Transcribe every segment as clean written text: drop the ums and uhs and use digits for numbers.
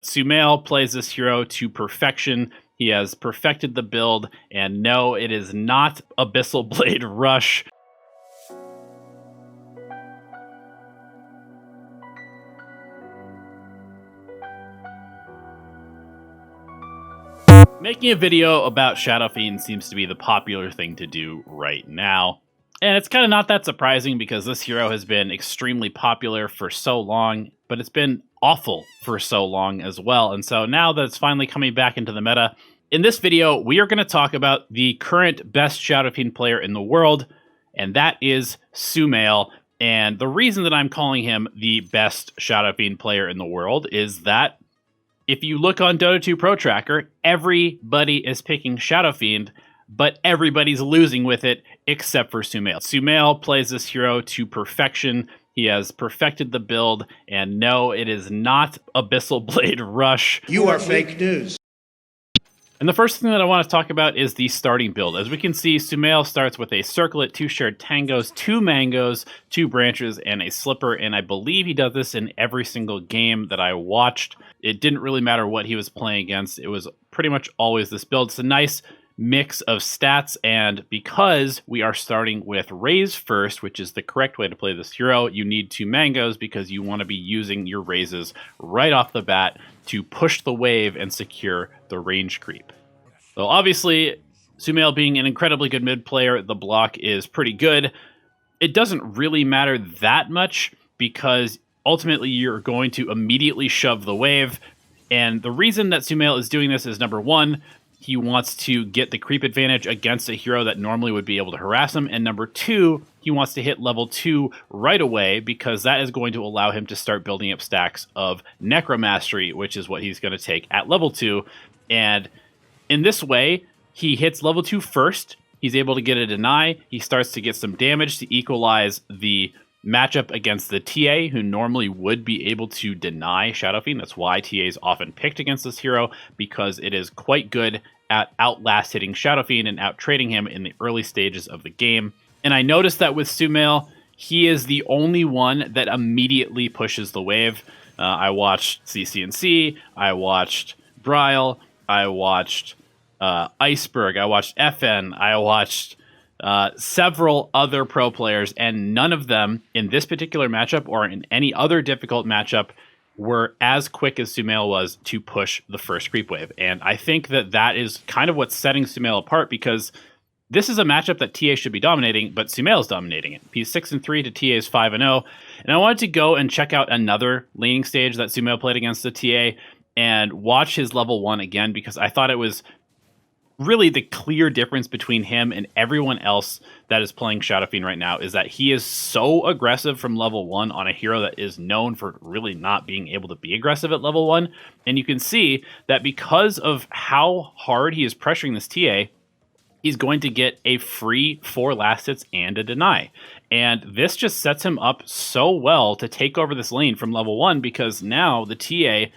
SUMAIL plays this hero to perfection. He has perfected the build, and no, it is not Abyssal Blade Rush. Making a video about Shadow Fiend seems to be the popular thing to do right now. And it's kind of not that surprising because this hero has been extremely popular for so long, but it's been awful for so long as well. And so now that it's finally coming back into the meta, in this video, we are going to talk about the current best Shadow Fiend player in the world, and that is SUMAIL. And the reason that I'm calling him the best Shadow Fiend player in the world is that if you look on Dota 2 Pro Tracker, everybody is picking Shadow Fiend, but everybody's losing with it except for SUMAIL. SUMAIL plays this hero to perfection. He has perfected the build, and no, it is not Abyssal Blade Rush. You are fake news. And the first thing that I want to talk about is the starting build. As we can see, SUMAIL starts with a circlet, 2 shared tangos, 2 mangoes, 2 branches, and a slipper. And I believe he does this in every single game that I watched. It didn't really matter what he was playing against. It was pretty much always this build. It's a nice mix of stats, and because we are starting with raise first, which is the correct way to play this hero, you need 2 mangoes because you want to be using your raises right off the bat to push the wave and secure the range creep. So obviously, SUMAIL being an incredibly good mid player, the block is pretty good. It doesn't really matter that much because ultimately you're going to immediately shove the wave, and the reason that SUMAIL is doing this is, number one, he wants to get the creep advantage against a hero that normally would be able to harass him. And number 2, he wants to hit level 2 right away because that is going to allow him to start building up stacks of Necromastery, which is what he's going to take at level 2. And in this way, he hits level 2 first. He's able to get a deny. He starts to get some damage to equalize the matchup against the TA, who normally would be able to deny Shadow Fiend. That's why TA is often picked against this hero, because it is quite good at outlast hitting Shadow Fiend and out trading him in the early stages of the game. And I noticed that with SUMAIL, he is the only one that immediately pushes the wave. I watched CCNC, I watched Bryle, I watched Iceberg, I watched FN, I watched several other pro players, and none of them in this particular matchup or in any other difficult matchup were as quick as SUMAIL was to push the first creep wave. And I think that that is kind of what's setting SUMAIL apart, because this is a matchup that TA should be dominating, but SUMAIL is dominating it. He's 6-3 to TA's 5-0. And I wanted to go and check out another laning stage that SUMAIL played against the TA and watch his level 1 again, because I thought it was really the clear difference between him and everyone else that is playing Shadow Fiend right now is that he is so aggressive from level 1 on a hero that is known for really not being able to be aggressive at level 1. And you can see that because of how hard he is pressuring this TA, he's going to get a free 4 last hits and a deny. And this just sets him up so well to take over this lane from level 1, because now the TA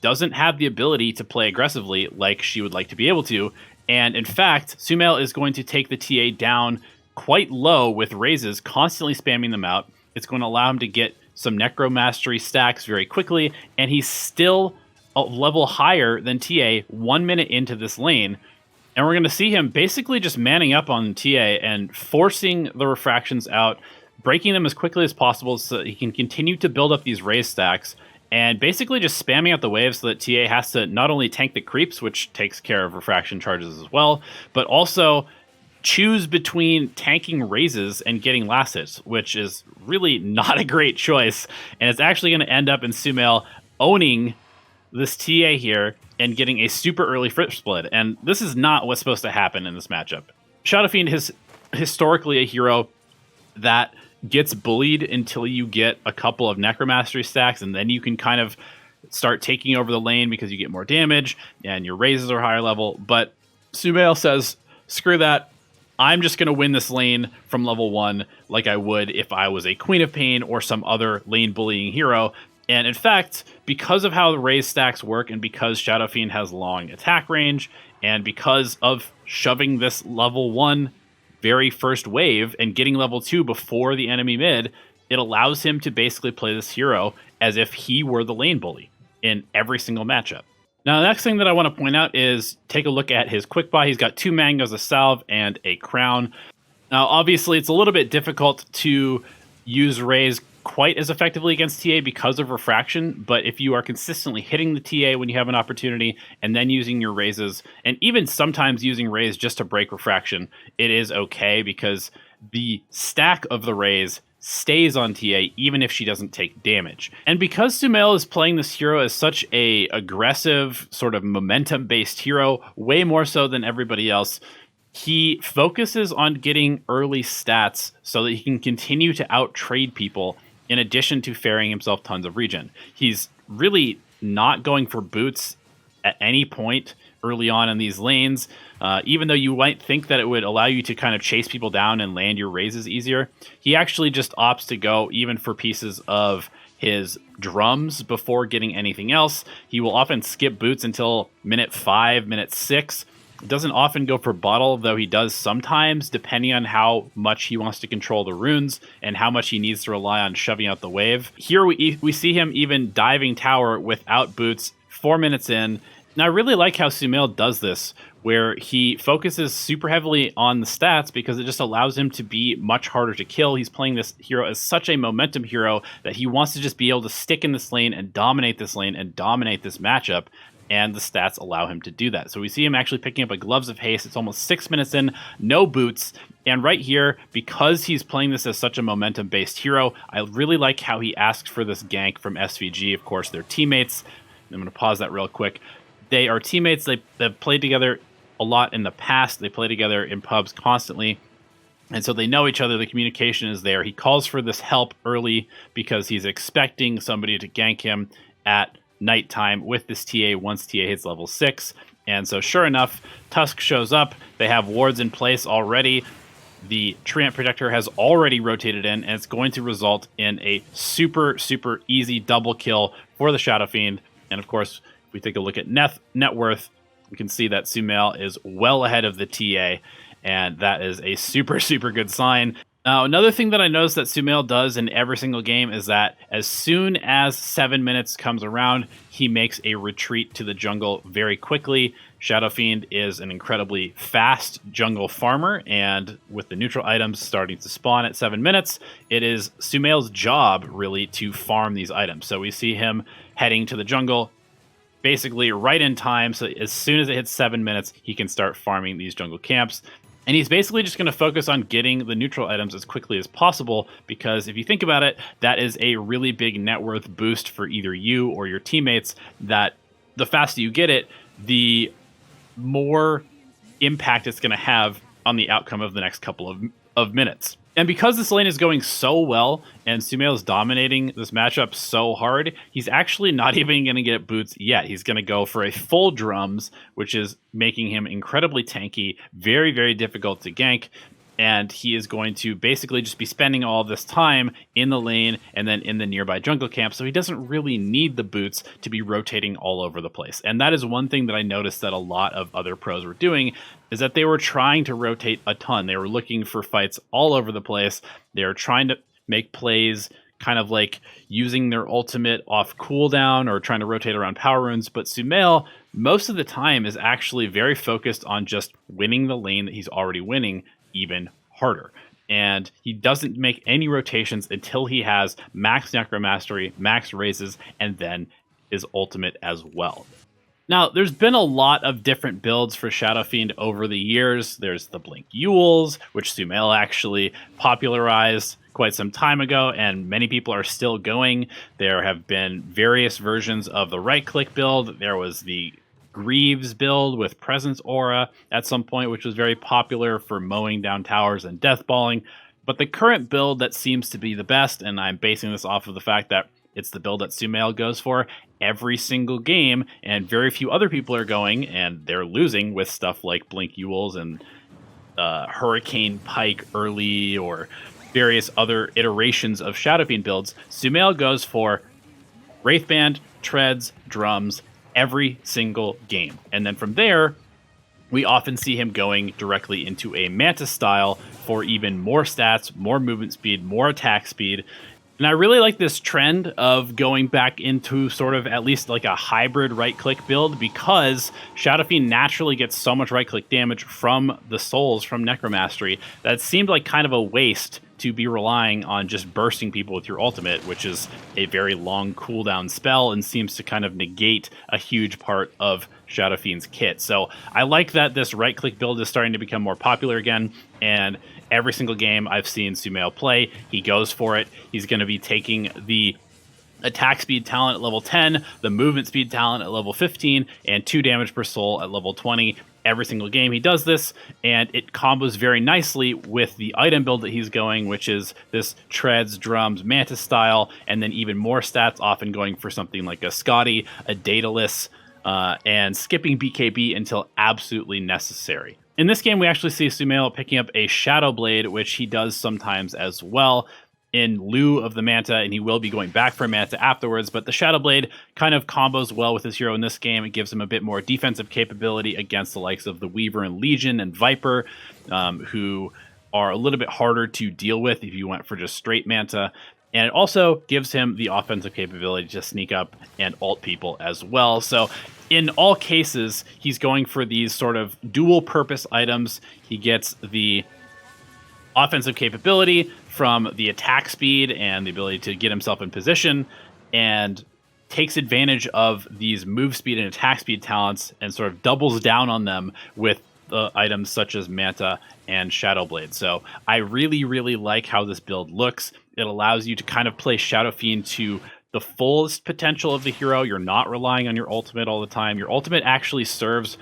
doesn't have the ability to play aggressively like she would like to be able to. And in fact, SUMAIL is going to take the TA down quite low with raises, constantly spamming them out. It's going to allow him to get some Necromastery stacks very quickly, and he's still a level higher than TA 1 minute into this lane. And we're going to see him basically just manning up on TA and forcing the refractions out, breaking them as quickly as possible so that he can continue to build up these raise stacks, and basically just spamming out the waves so that TA has to not only tank the creeps, which takes care of refraction charges as well, but also choose between tanking raises and getting last hits, which is really not a great choice. And it's actually going to end up in SUMAIL owning this TA here and getting a super early frip split. And this is not what's supposed to happen in this matchup. Shadow Fiend is historically a hero that gets bullied until you get a couple of Necromastery stacks, and then you can kind of start taking over the lane because you get more damage and your raises are higher level. But SUMAIL says, screw that. I'm just going to win this lane from level 1 like I would if I was a Queen of Pain or some other lane bullying hero. And in fact, because of how the raise stacks work, and because Shadow Fiend has long attack range, and because of shoving this level 1 very first wave and getting level 2 before the enemy mid, it allows him to basically play this hero as if he were the lane bully. in every single matchup. Now, the next thing that I want to point out is take a look at his quick buy. He's got 2 mangoes, a salve, and a crown. Now, obviously, it's a little bit difficult to use raise quite as effectively against TA because of refraction, but if you are consistently hitting the TA when you have an opportunity and then using your raises, and even sometimes using raise just to break refraction, it is okay because the stack of the raise stays on TA even if she doesn't take damage. And because SUMAIL is playing this hero as such a aggressive, sort of momentum-based hero, way more so than everybody else, he focuses on getting early stats so that he can continue to out-trade people in addition to ferrying himself tons of regen. He's really not going for boots at any point early on in these lanes, even though you might think that it would allow you to kind of chase people down and land your raises easier. He actually just opts to go even for pieces of his drums before getting anything else. He will often skip boots until minute 5, minute 6. Doesn't often go for bottle, though he does sometimes, depending on how much he wants to control the runes and how much he needs to rely on shoving out the wave. Here we see him even diving tower without boots 4 minutes in. And I really like how SUMAIL does this, where he focuses super heavily on the stats because it just allows him to be much harder to kill. He's playing this hero as such a momentum hero that he wants to just be able to stick in this lane and dominate this lane and dominate this matchup. And the stats allow him to do that. So we see him actually picking up a Gloves of Haste. It's almost 6 minutes in, no boots. And right here, because he's playing this as such a momentum-based hero, I really like how he asks for this gank from SVG. Of course, they're teammates. I'm going to pause that real quick. They are teammates. They've played together a lot in the past. They play together in pubs constantly. And so they know each other. The communication is there. He calls for this help early because he's expecting somebody to gank him at nighttime with this TA once TA hits level 6. And so sure enough, Tusk shows up. They have wards in place already. The Treant Protector has already rotated in, and it's going to result in a super, super easy double kill for the Shadow Fiend. And of course, if we take a look at net worth, we can see that SUMAIL is well ahead of the TA, and that is a super, super good sign. Now, another thing that I noticed that SUMAIL does in every single game is that as soon as 7 minutes comes around, he makes a retreat to the jungle very quickly. Shadow Fiend is an incredibly fast jungle farmer, and with the neutral items starting to spawn at 7 minutes, it is SUMAIL's job, really, to farm these items. So we see him heading to the jungle basically right in time, so as soon as it hits 7 minutes, he can start farming these jungle camps. And he's basically just going to focus on getting the neutral items as quickly as possible, because if you think about it, that is a really big net worth boost for either you or your teammates, that the faster you get it, the more impact it's going to have on the outcome of the next couple of minutes. And because this lane is going so well and SUMAIL is dominating this matchup so hard, he's actually not even going to get boots yet. He's going to go for a full drums, which is making him incredibly tanky, very, very difficult to gank. And he is going to basically just be spending all this time in the lane and then in the nearby jungle camp. So he doesn't really need the boots to be rotating all over the place. And that is one thing that I noticed that a lot of other pros were doing, is that they were trying to rotate a ton. They were looking for fights all over the place. They were trying to make plays kind of like using their ultimate off cooldown or trying to rotate around power runes. But SUMAIL, most of the time, is actually very focused on just winning the lane that he's already winning even harder. And he doesn't make any rotations until he has max Necromastery, max raises, and then his ultimate as well. Now, there's been a lot of different builds for Shadow Fiend over the years. There's the Blink Yules, which SUMAIL actually popularized quite some time ago, and many people are still going. There have been various versions of the right-click build. There was the Greaves build with Presence Aura at some point, which was very popular for mowing down towers and deathballing. But the current build that seems to be the best, and I'm basing this off of the fact that it's the build that SUMAIL goes for every single game, and very few other people are going, and they're losing with stuff like Blink Yules and Hurricane Pike early, or various other iterations of Shadow Fiend builds. SUMAIL goes for Wraithband, Treads, Drums, every single game. And then from there, we often see him going directly into a Mantis style for even more stats, more movement speed, more attack speed. And I really like this trend of going back into sort of at least like a hybrid right-click build, because Shadow Fiend naturally gets so much right-click damage from the souls from Necromastery that it seemed like kind of a waste to be relying on just bursting people with your ultimate, which is a very long cooldown spell and seems to kind of negate a huge part of Shadow Fiend's kit. So I like that this right-click build is starting to become more popular again, and every single game I've seen SUMAIL play, he goes for it. He's going to be taking the attack speed talent at level 10, the movement speed talent at level 15, and 2 damage per soul at level 20. Every single game he does this, and it combos very nicely with the item build that he's going, which is this treads, drums, mantis style, and then even more stats, often going for something like a Scotty, a Daedalus, and skipping BKB until absolutely necessary. In this game, we actually see SUMAIL picking up a Shadow Blade, which he does sometimes as well, in lieu of the Manta, and he will be going back for Manta afterwards, but the Shadow Blade kind of combos well with his hero in this game. It gives him a bit more defensive capability against the likes of the Weaver and Legion and Viper, who are a little bit harder to deal with if you went for just straight Manta. And it also gives him the offensive capability to sneak up and ult people as well. So in all cases, he's going for these sort of dual purpose items. He gets the offensive capability from the attack speed and the ability to get himself in position, and takes advantage of these move speed and attack speed talents and sort of doubles down on them with items such as Manta and Shadow Blade. So I really, really like how this build looks. It allows you to kind of play Shadow Fiend to the fullest potential of the hero. You're not relying on your ultimate all the time. Your ultimate actually serves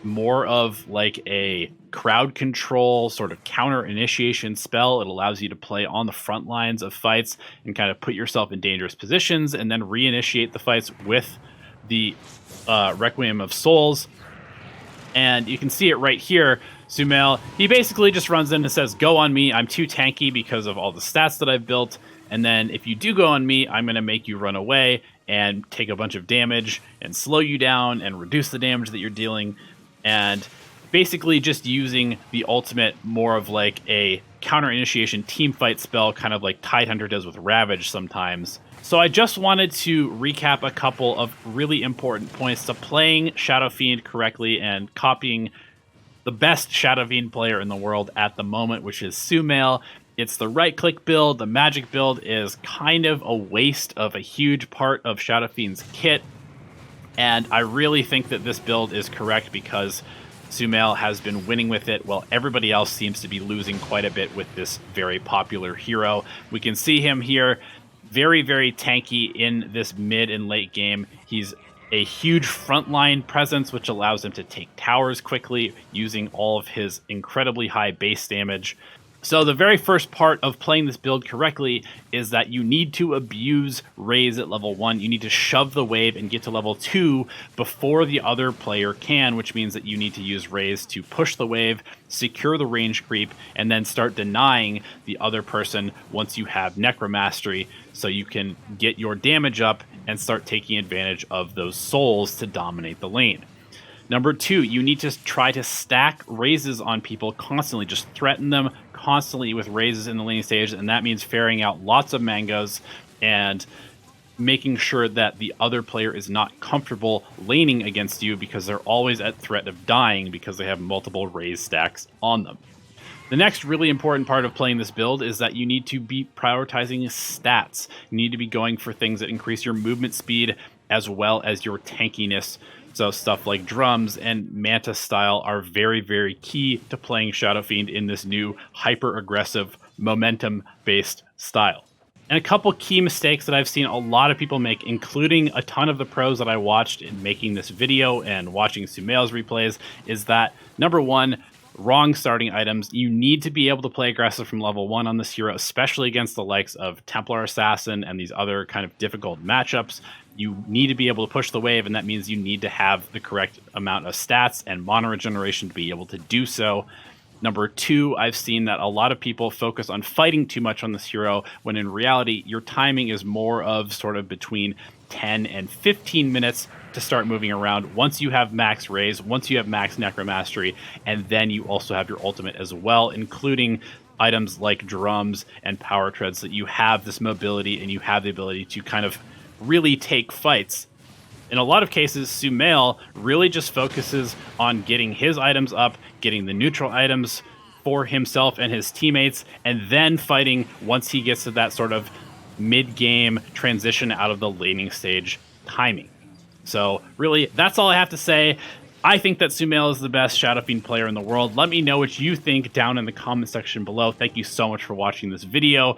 more of like a crowd control sort of counter initiation spell. It allows you to play on the front lines of fights and kind of put yourself in dangerous positions and then reinitiate the fights with the Requiem of Souls. And you can see it right here. SUMAIL, he basically just runs in and says, go on me, I'm too tanky because of all the stats that I've built. And then if you do go on me, I'm going to make you run away and take a bunch of damage and slow you down and reduce the damage that you're dealing. And basically just using the ultimate more of like a counter initiation team fight spell, kind of like Tidehunter does with Ravage sometimes. So I just wanted to recap a couple of really important points to playing Shadow Fiend correctly and copying the best Shadow Fiend player in the world at the moment, which is SUMAIL. It's the right-click build. The magic build is kind of a waste of a huge part of Shadow Fiend's kit. And I really think that this build is correct because SUMAIL has been winning with it while everybody else seems to be losing quite a bit with this very popular hero. We can see him here, very, very tanky in this mid and late game. He's a huge frontline presence, which allows him to take towers quickly using all of his incredibly high base damage. So the very first part of playing this build correctly is that you need to abuse Raze at level 1. You need to shove the wave and get to level 2 before the other player can, which means that you need to use Raze to push the wave, secure the range creep, and then start denying the other person once you have Necromastery, so you can get your damage up and start taking advantage of those souls to dominate the lane. Number 2, you need to try to stack raises on people constantly. Just threaten them constantly with raises in the laning stage, and that means ferrying out lots of mangoes and making sure that the other player is not comfortable laning against you because they're always at threat of dying because they have multiple raise stacks on them. The next really important part of playing this build is that you need to be prioritizing stats. You need to be going for things that increase your movement speed as well as your tankiness. So stuff like drums and Manta style are very, very key to playing Shadow Fiend in this new hyper-aggressive, momentum-based style. And a couple key mistakes that I've seen a lot of people make, including a ton of the pros that I watched in making this video and watching SUMAIL's replays, is that, number 1, wrong starting items. You need to be able to play aggressive from level 1 on this hero, especially against the likes of Templar Assassin and these other kind of difficult matchups. You need to be able to push the wave, and that means you need to have the correct amount of stats and mana regeneration to be able to do so. Number 2, I've seen that a lot of people focus on fighting too much on this hero, when in reality, your timing is more of sort of between 10 and 15 minutes to start moving around once you have max Raze, once you have max Necromastery, and then you also have your ultimate as well, including items like drums and power treads, so that you have this mobility and you have the ability to kind of really take fights. In a lot of cases, SUMAIL really just focuses on getting his items up, getting the neutral items for himself and his teammates, and then fighting once he gets to that sort of mid-game transition out of the laning stage timing. So really, that's all I have to say. I think that SUMAIL is the best Shadow Fiend player in the world. Let me know what you think down in the comment section below. Thank you so much for watching this video.